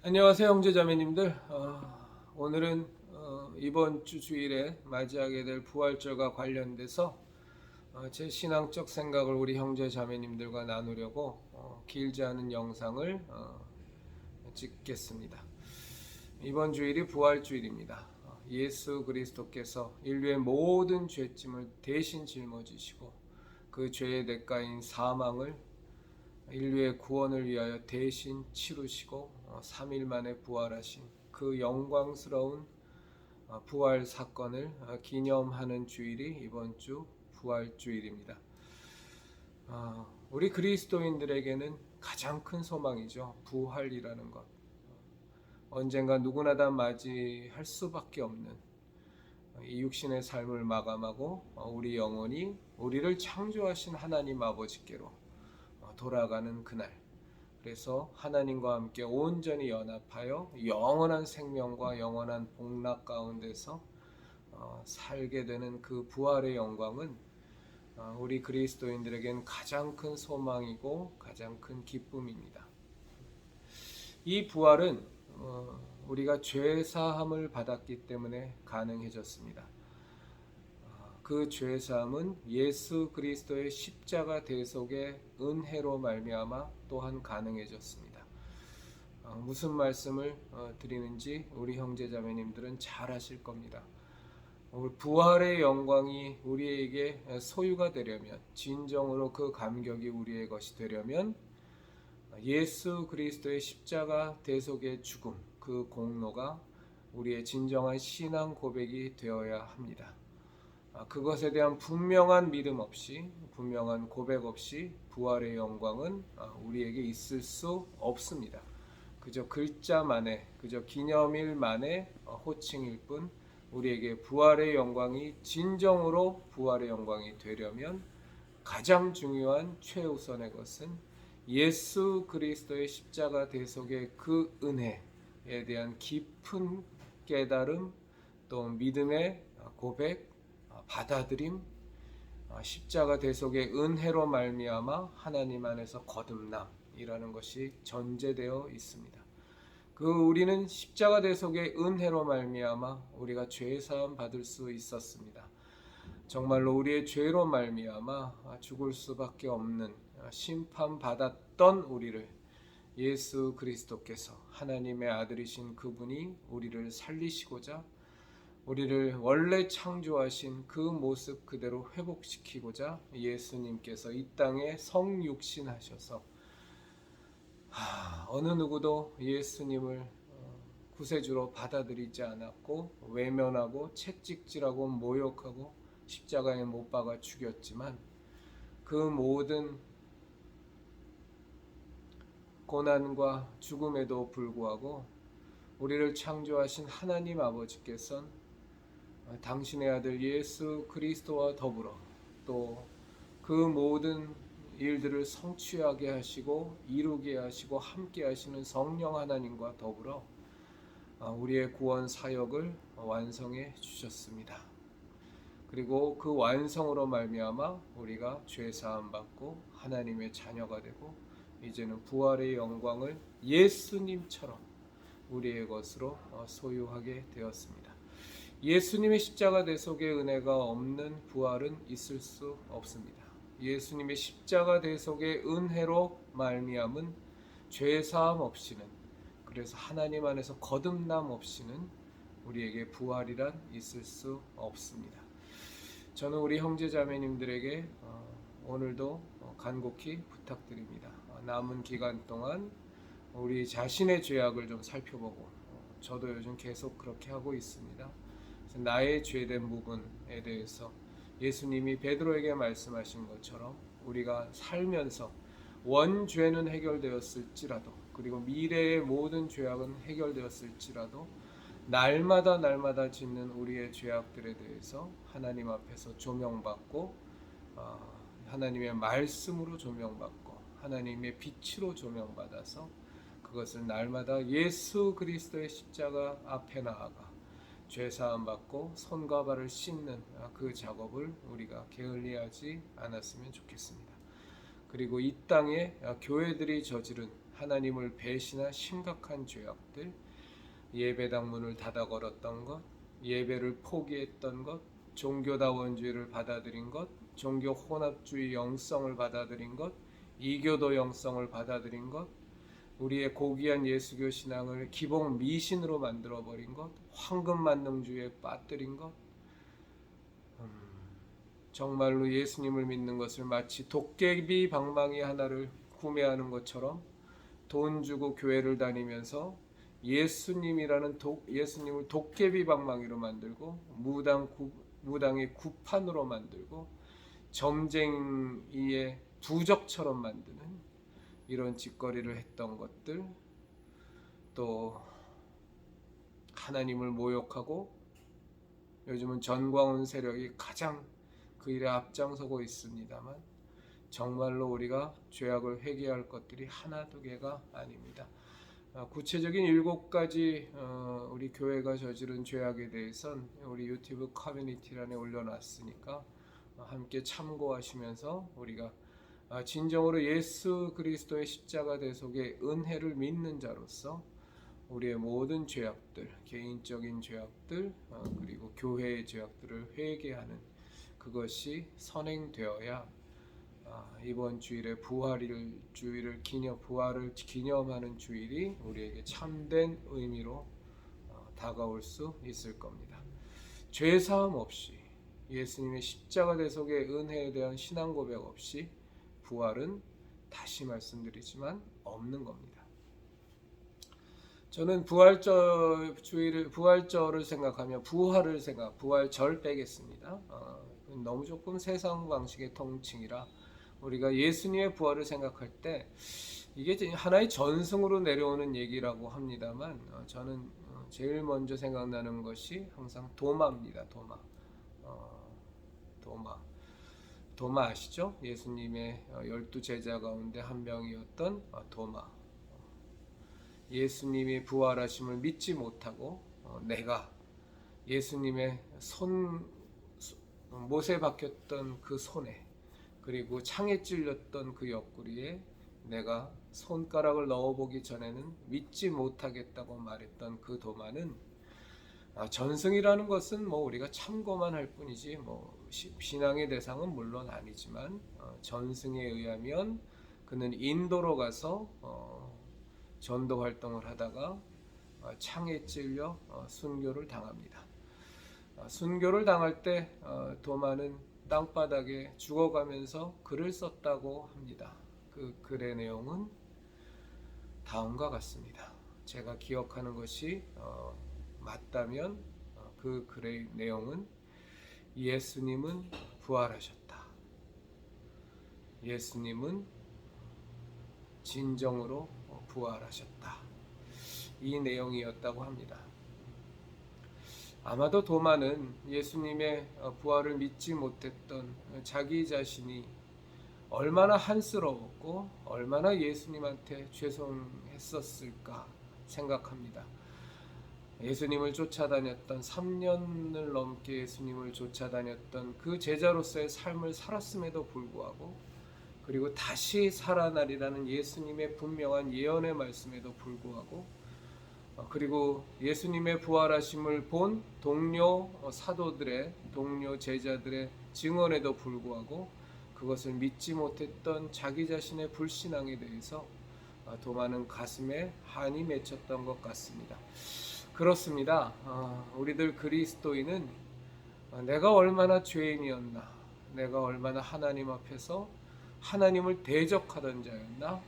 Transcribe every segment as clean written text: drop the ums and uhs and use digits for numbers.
안녕하세요, 형제자매님들. 오늘은 이번 주 주일에 맞이하게 될 부활절과 관련돼서 제 신앙적 생각을 우리 형제자매님들과 나누려고 길지 않은 영상을 찍겠습니다. 이번 주일이 부활주일입니다. 예수 그리스도께서 인류의 모든 죄짐을 대신 짊어지시고 그 죄의 대가인 사망을 인류의 구원을 위하여 대신 치르시고 3일 만에 부활하신 그 영광스러운 부활 사건을 기념하는 주일이 이번 주 부활주일입니다. 우리 그리스도인들에게는 가장 큰 소망이죠. 부활이라는 것. 언젠가 누구나 다 맞이할 수밖에 없는 이 육신의 삶을 마감하고 우리 영혼이 우리를 창조하신 하나님 아버지께로 돌아가는 그날. 그래서 하나님과 함께 온전히 연합하여 영원한 생명과 영원한 복락 가운데서 살게 되는 그 부활의 영광은 우리 그리스도인들에겐 가장 큰 소망이고 가장 큰 기쁨입니다. 이 부활은 우리가 죄 사함을 받았기 때문에 가능해졌습니다. 그 죄 사함은 예수 그리스도의 십자가 대속의 은혜로 말미암아 또한 가능해졌습니다. 무슨 말씀을 드리는지 우리 형제자매님들은 잘 아실 겁니다. 부활의 영광이 우리에게 소유가 되려면, 진정으로 그 감격이 우리의 것이 되려면 예수 그리스도의 십자가 대속의 죽음, 그 공로가 우리의 진정한 신앙 고백이 되어야 합니다. 그것에 대한 분명한 믿음 없이, 분명한 고백 없이 부활의 영광은 우리에게 있을 수 없습니다. 그저 글자만의, 그저 기념일만의 호칭일 뿐, 우리에게 부활의 영광이 진정으로 부활의 영광이 되려면 가장 중요한 최우선의 것은 예수 그리스도의 십자가 대속의 그 은혜에 대한 깊은 깨달음, 또 믿음의 고백, 받아들임, 십자가 대속의 은혜로 말미암아 하나님 안에서 거듭남이라는 것이 전제되어 있습니다. 우리는 십자가 대속의 은혜로 말미암아 우리가 죄 사함 받을 수 있었습니다. 정말로 우리의 죄로 말미암아 죽을 수밖에 없는 심판 받았던 우리를 예수 그리스도께서, 하나님의 아들이신 그분이 우리를 살리시고자, 우리를 원래 창조하신 그 모습 그대로 회복시키고자 예수님께서 이 땅에 성육신하셔서 어느 누구도 예수님을 구세주로 받아들이지 않았고 외면하고 채찍질하고 모욕하고 십자가에 못 박아 죽였지만, 그 모든 고난과 죽음에도 불구하고 우리를 창조하신 하나님 아버지께서는 당신의 아들 예수 그리스도와 더불어 또 그 모든 일들을 성취하게 하시고 이루게 하시고 함께 하시는 성령 하나님과 더불어 우리의 구원 사역을 완성해 주셨습니다. 그리고 그 완성으로 말미암아 우리가 죄 사함 받고 하나님의 자녀가 되고 이제는 부활의 영광을 예수님처럼 우리의 것으로 소유하게 되었습니다. 예수님의 십자가 대속의 은혜가 없는 부활은 있을 수 없습니다. 예수님의 십자가 대속의 은혜로 말미암은 죄 사함 없이는, 그래서 하나님 안에서 거듭남 없이는 우리에게 부활이란 있을 수 없습니다. 저는 우리 형제자매님들에게 오늘도 간곡히 부탁드립니다. 남은 기간 동안 우리 자신의 죄악을 좀 살펴보고, 저도 요즘 계속 그렇게 하고 있습니다. 나의 죄된 부분에 대해서 예수님이 베드로에게 말씀하신 것처럼 우리가 살면서 원죄는 해결되었을지라도, 그리고 미래의 모든 죄악은 해결되었을지라도 날마다 짓는 우리의 죄악들에 대해서 하나님 앞에서 조명받고 하나님의 말씀으로 조명받고 하나님의 빛으로 조명받아서 그것을 날마다 예수 그리스도의 십자가 앞에 나아가 죄사함 받고 손과 발을 씻는 그 작업을 우리가 게을리하지 않았으면 좋겠습니다. 그리고 이 땅에 교회들이 저지른 하나님을 배신한 심각한 죄악들, 예배당 문을 닫아 걸었던 것, 예배를 포기했던 것, 종교다원주의를 받아들인 것, 종교 혼합주의 영성을 받아들인 것, 이교도 영성을 받아들인 것, 우리의 고귀한 예수교 신앙을 기복 미신으로 만들어버린 것, 황금만능주의에 빠뜨린 것, 정말로 예수님을 믿는 것을 마치 도깨비 방망이 하나를 구매하는 것처럼 돈 주고 교회를 다니면서 예수님을 도깨비 방망이로 만들고 무당의 구판으로 만들고 점쟁이의 부적처럼 만드는 이런 짓거리를 했던 것들, 또 하나님을 모욕하고 요즘은 전광훈 세력이 가장 그 일에 앞장서고 있습니다만 정말로 우리가 죄악을 회개할 것들이 하나 두 개가 아닙니다. 구체적인 7가지 우리 교회가 저지른 죄악에 대해서는 우리 유튜브 커뮤니티란에 올려놨으니까 함께 참고하시면서 우리가 진정으로 예수 그리스도의 십자가 대속의 은혜를 믿는 자로서 우리의 모든 죄악들, 개인적인 죄악들, 그리고 교회의 죄악들을 회개하는 그것이 선행되어야 이번 주일에 부활을 기념하는 주일이 우리에게 참된 의미로 다가올 수 있을 겁니다. 죄사함 없이 예수님의 십자가 대속의 은혜에 대한 신앙 고백 없이 부활은 다시 말씀드리지만 없는 겁니다. 저는 부활절을 생각하면 부활절 빼겠습니다. 너무 조금 세상 방식의 통칭이라 우리가 예수님의 부활을 생각할 때 이게 하나의 전승으로 내려오는 얘기라고 합니다만 저는 제일 먼저 생각나는 것이 항상 도마입니다. 도마 아시죠? 예수님의 12제자 가운데 한 명이었던 도마. 예수님이 부활하심을 믿지 못하고 내가 예수님의 못에 박혔던 그 손에 그리고 창에 찔렸던 그 옆구리에 내가 손가락을 넣어보기 전에는 믿지 못하겠다고 말했던 그 도마는 전승이라는 것은 우리가 참고만 할 뿐이지 신앙의 대상은 물론 아니지만 전승에 의하면 그는 인도로 가서 전도 활동을 하다가 창에 찔려 순교를 당합니다. 순교를 당할 때 도마는 땅바닥에 죽어가면서 글을 썼다고 합니다. 그 글의 내용은 다음과 같습니다. 제가 기억하는 것이 맞다면 그 글의 내용은 예수님은 부활하셨다. 예수님은 진정으로 부활하셨다. 이 내용이었다고 합니다. 아마도 도마는 예수님의 부활을 믿지 못했던 자기 자신이 얼마나 한스러웠고 얼마나 예수님한테 죄송했었을까 생각합니다. 예수님을 쫓아다녔던 3년을 넘게 예수님을 쫓아다녔던 그 제자로서의 삶을 살았음에도 불구하고 그리고 다시 살아나리라는 예수님의 분명한 예언의 말씀에도 불구하고 그리고 예수님의 부활하심을 본 동료 사도들의 동료 제자들의 증언에도 불구하고 그것을 믿지 못했던 자기 자신의 불신앙에 대해서 도마는 가슴에 한이 맺혔던 것 같습니다. 그렇습니다. 우리들 그리스도인은 내가 얼마나 죄인이었나, 내가 얼마나 하나님 앞에서 하나님을 대적하던 자였나,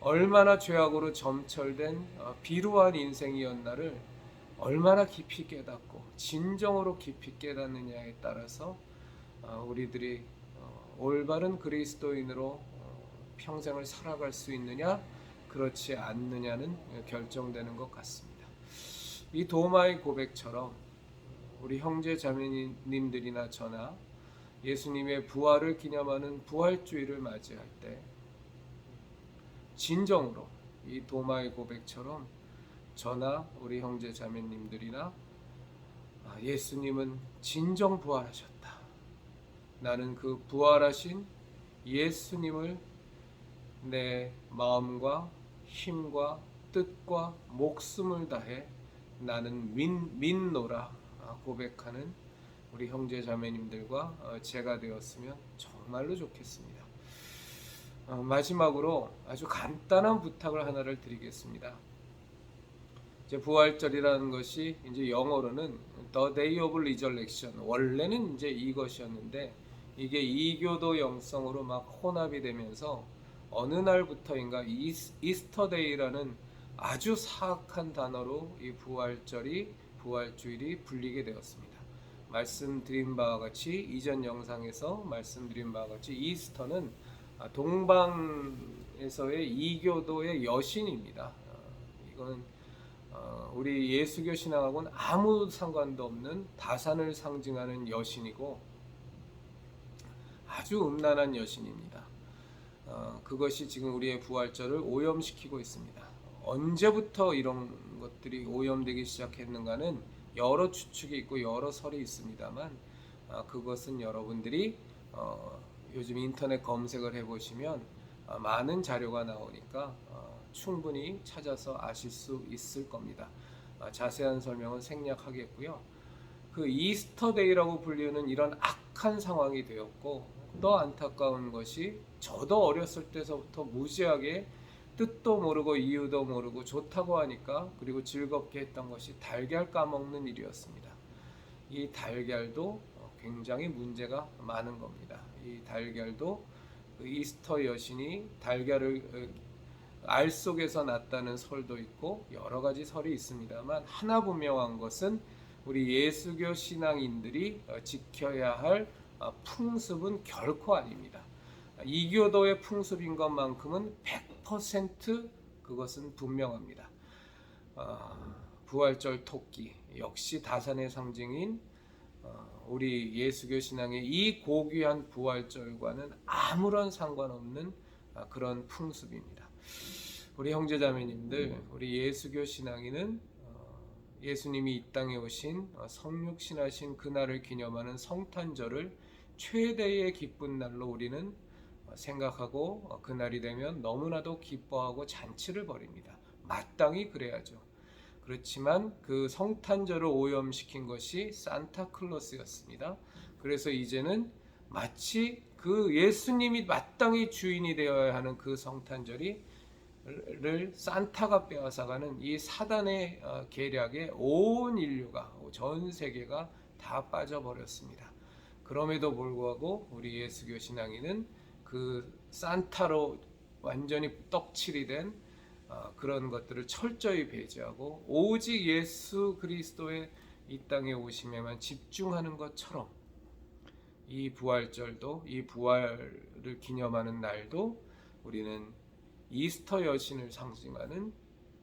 얼마나 죄악으로 점철된 비루한 인생이었나를 얼마나 깊이 깨닫고 진정으로 깊이 깨닫느냐에 따라서 우리들이 올바른 그리스도인으로 평생을 살아갈 수 있느냐 그렇지 않느냐는 결정되는 것 같습니다. 이 도마의 고백처럼 우리 형제 자매님들이나 저나 예수님의 부활을 기념하는 부활주의를 맞이할 때 진정으로 이 도마의 고백처럼 저나 우리 형제 자매님들이나 예수님은 진정 부활하셨다. 나는 그 부활하신 예수님을 내 마음과 힘과 뜻과 목숨을 다해 나는 믿노라 고백하는 우리 형제 자매님들과 제가 되었으면 정말로 좋겠습니다. 마지막으로 아주 간단한 부탁을 하나를 드리겠습니다. 이제 부활절이라는 것이 이제 영어로는 The Day of Resurrection, 원래는 이제 이것이었는데 이게 이교도 영성으로 막 혼합이 되면서 어느 날부터인가 이스터데이라는 아주 사악한 단어로 이 부활주일이 불리게 되었습니다. 말씀드린 바와 같이 이전 영상에서 말씀드린 바와 같이 이스터는 동방에서의 이교도의 여신입니다. 이거는 우리 예수교 신앙하고는 아무 상관도 없는 다산을 상징하는 여신이고 아주 음란한 여신입니다. 그것이 지금 우리의 부활절을 오염시키고 있습니다. 언제부터 이런 것들이 오염되기 시작했는가는 여러 추측이 있고 여러 설이 있습니다만 그것은 여러분들이 요즘 인터넷 검색을 해보시면 많은 자료가 나오니까 충분히 찾아서 아실 수 있을 겁니다. 자세한 설명은 생략하겠고요. 그 이스터데이라고 불리는 이런 악한 상황이 되었고 더 안타까운 것이 저도 어렸을 때서부터 무지하게 뜻도 모르고 이유도 모르고 좋다고 하니까 그리고 즐겁게 했던 것이 달걀 까먹는 일이었습니다. 이 달걀도 굉장히 문제가 많은 겁니다. 이 달걀도 그 이스터 여신이 달걀을 알 속에서 났다는 설도 있고 여러 가지 설이 있습니다만 하나 분명한 것은 우리 예수교 신앙인들이 지켜야 할 풍습은 결코 아닙니다. 이교도의 풍습인 것만큼은 100% 그것은 분명합니다. 부활절 토끼 역시 다산의 상징인 우리 예수교 신앙의 이 고귀한 부활절과는 아무런 상관없는 그런 풍습입니다. 우리 형제자매님들, 우리 예수교 신앙인은 예수님이 이 땅에 오신 성육신하신 그날을 기념하는 성탄절을 최대의 기쁜 날로 우리는 생각하고 그날이 되면 너무나도 기뻐하고 잔치를 벌입니다. 마땅히 그래야죠. 그렇지만 그 성탄절을 오염시킨 것이 산타클로스였습니다. 그래서 이제는 마치 그 예수님이 마땅히 주인이 되어야 하는 그 성탄절을 산타가 빼앗아가는 이 사단의 계략에 온 인류가 전 세계가 다 빠져버렸습니다. 그럼에도 불구하고 우리 예수교 신앙인은 그 산타로 완전히 떡칠이 된 그런 것들을 철저히 배제하고 오직 예수 그리스도의 이 땅에 오심에만 집중하는 것처럼 이 부활절도 이 부활을 기념하는 날도 우리는 이스터 여신을 상징하는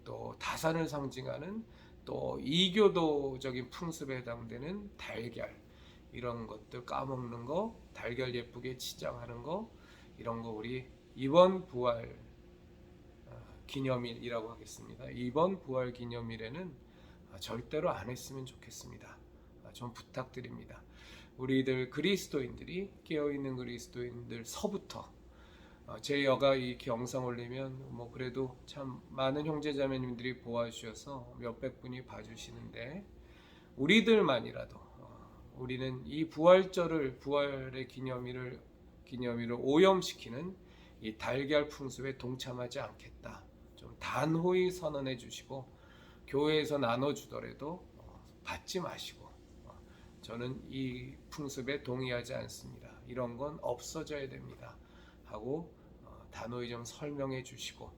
또 다산을 상징하는 또 이교도적인 풍습에 해당되는 달걀 이런 것들 까먹는 거 달걀 예쁘게 치장하는 거 이런 거 우리 이번 부활 기념일이라고 하겠습니다. 이번 부활 기념일에는 절대로 안 했으면 좋겠습니다. 좀 부탁드립니다. 우리들 그리스도인들이 깨어있는 그리스도인들 서부터 제 여가 이 영상 올리면 뭐 그래도 참 많은 형제자매님들이 보아주셔서 몇백 분이 봐주시는데 우리들만이라도 우리는 이 부활의 기념일을 오염시키는 이 달걀 풍습에 동참하지 않겠다. 좀 단호히 선언해 주시고 교회에서 나눠주더라도 받지 마시고 저는 이 풍습에 동의하지 않습니다. 이런 건 없어져야 됩니다. 하고 단호히 좀 설명해 주시고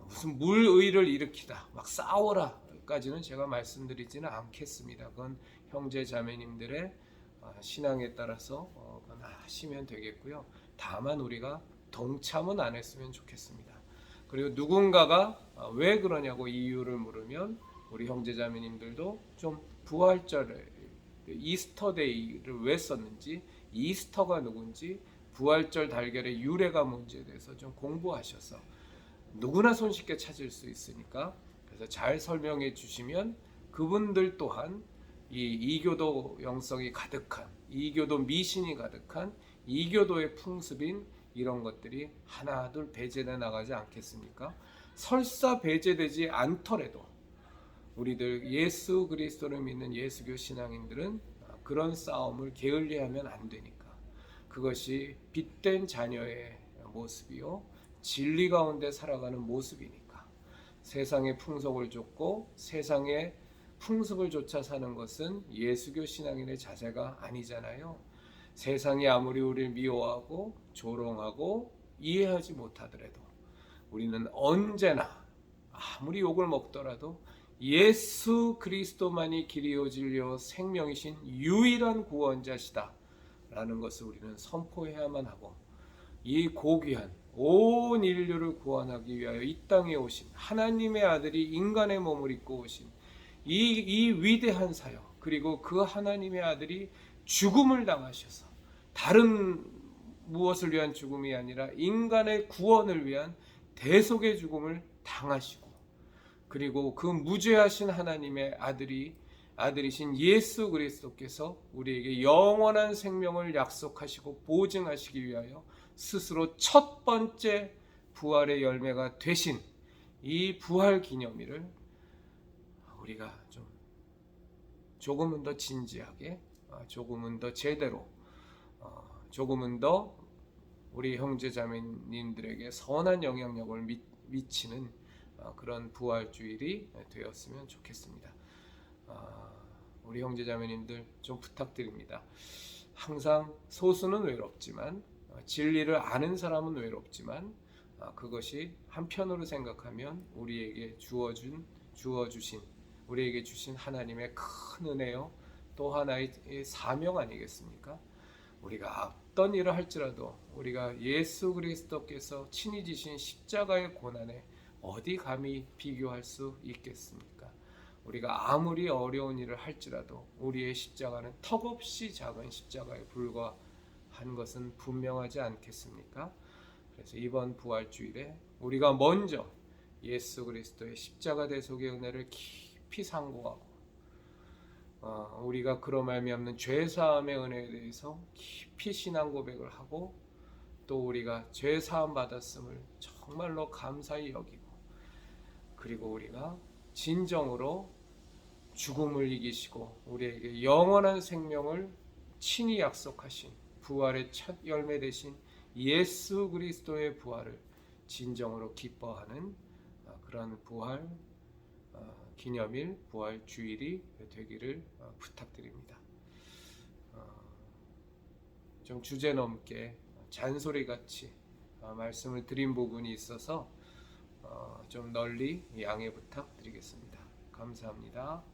무슨 물의를 일으키다 막 싸워라까지는 제가 말씀드리지는 않겠습니다. 그건 형제 자매님들의 신앙에 따라서 그건 하시면 되겠고요. 다만 우리가 동참은 안 했으면 좋겠습니다. 그리고 누군가가 왜 그러냐고 이유를 물으면 우리 형제자매님들도 좀 부활절을 이스터데이를 왜 썼는지 이스터가 누군지 부활절 달걀의 유래가 뭔지에 대해서 좀 공부하셔서 누구나 손쉽게 찾을 수 있으니까 그래서 잘 설명해 주시면 그분들 또한 이 이교도 영성이 가득한 이교도 미신이 가득한 이교도의 풍습인 이런 것들이 하나둘 배제돼 나가지 않겠습니까? 설사 배제되지 않더라도 우리들 예수 그리스도를 믿는 예수교 신앙인들은 그런 싸움을 게을리하면 안 되니까 그것이 빛된 자녀의 모습이요 진리 가운데 살아가는 모습이니까 세상의 풍속을 쫓고 세상의 풍습을 쫓아 사는 것은 예수교 신앙인의 자세가 아니잖아요. 세상이 아무리 우리를 미워하고 조롱하고 이해하지 못하더라도 우리는 언제나 아무리 욕을 먹더라도 예수 그리스도만이 길이요 진리요 생명이신 유일한 구원자시다 라는 것을 우리는 선포해야만 하고 이 고귀한 온 인류를 구원하기 위하여 이 땅에 오신 하나님의 아들이 인간의 몸을 입고 오신 이 위대한 사역 그리고 그 하나님의 아들이 죽음을 당하셔서 다른 무엇을 위한 죽음이 아니라 인간의 구원을 위한 대속의 죽음을 당하시고 그리고 그 무죄하신 하나님의 아들이신 예수 그리스도께서 우리에게 영원한 생명을 약속하시고 보증하시기 위하여 스스로 첫 번째 부활의 열매가 되신 이 부활 기념일을 우리가 조금은 더 진지하게 조금은 더 제대로 조금은 더 우리 형제자매님들에게 선한 영향력을 미치는 그런 부활주일이 되었으면 좋겠습니다. 우리 형제자매님들 좀 부탁드립니다. 항상 소수는 외롭지만 진리를 아는 사람은 외롭지만 그것이 한편으로 생각하면 우리에게 주어주신 우리에게 주신 하나님의 큰 은혜요 또 하나의 사명 아니겠습니까? 우리가 어떤 일을 할지라도 우리가 예수 그리스도께서 친히 지신 십자가의 고난에 어디 감히 비교할 수 있겠습니까? 우리가 아무리 어려운 일을 할지라도 우리의 십자가는 턱없이 작은 십자가에 불과한 것은 분명하지 않겠습니까? 그래서 이번 부활주일에 우리가 먼저 예수 그리스도의 십자가 대속의 은혜를 깊이 상고하고 우리가 그로 말미암는 죄사함의 은혜에 대해서 깊이 신앙 고백을 하고 또 우리가 죄사함 받았음을 정말로 감사히 여기고 그리고 우리가 진정으로 죽음을 이기시고 우리에게 영원한 생명을 친히 약속하신 부활의 첫 열매 되신 예수 그리스도의 부활을 진정으로 기뻐하는 그런 부활 기념일 부활 주일이 되기를 부탁드립니다. 좀 주제 넘게 잔소리같이 말씀을 드린 부분이 있어서 좀 널리 양해 부탁드리겠습니다. 감사합니다.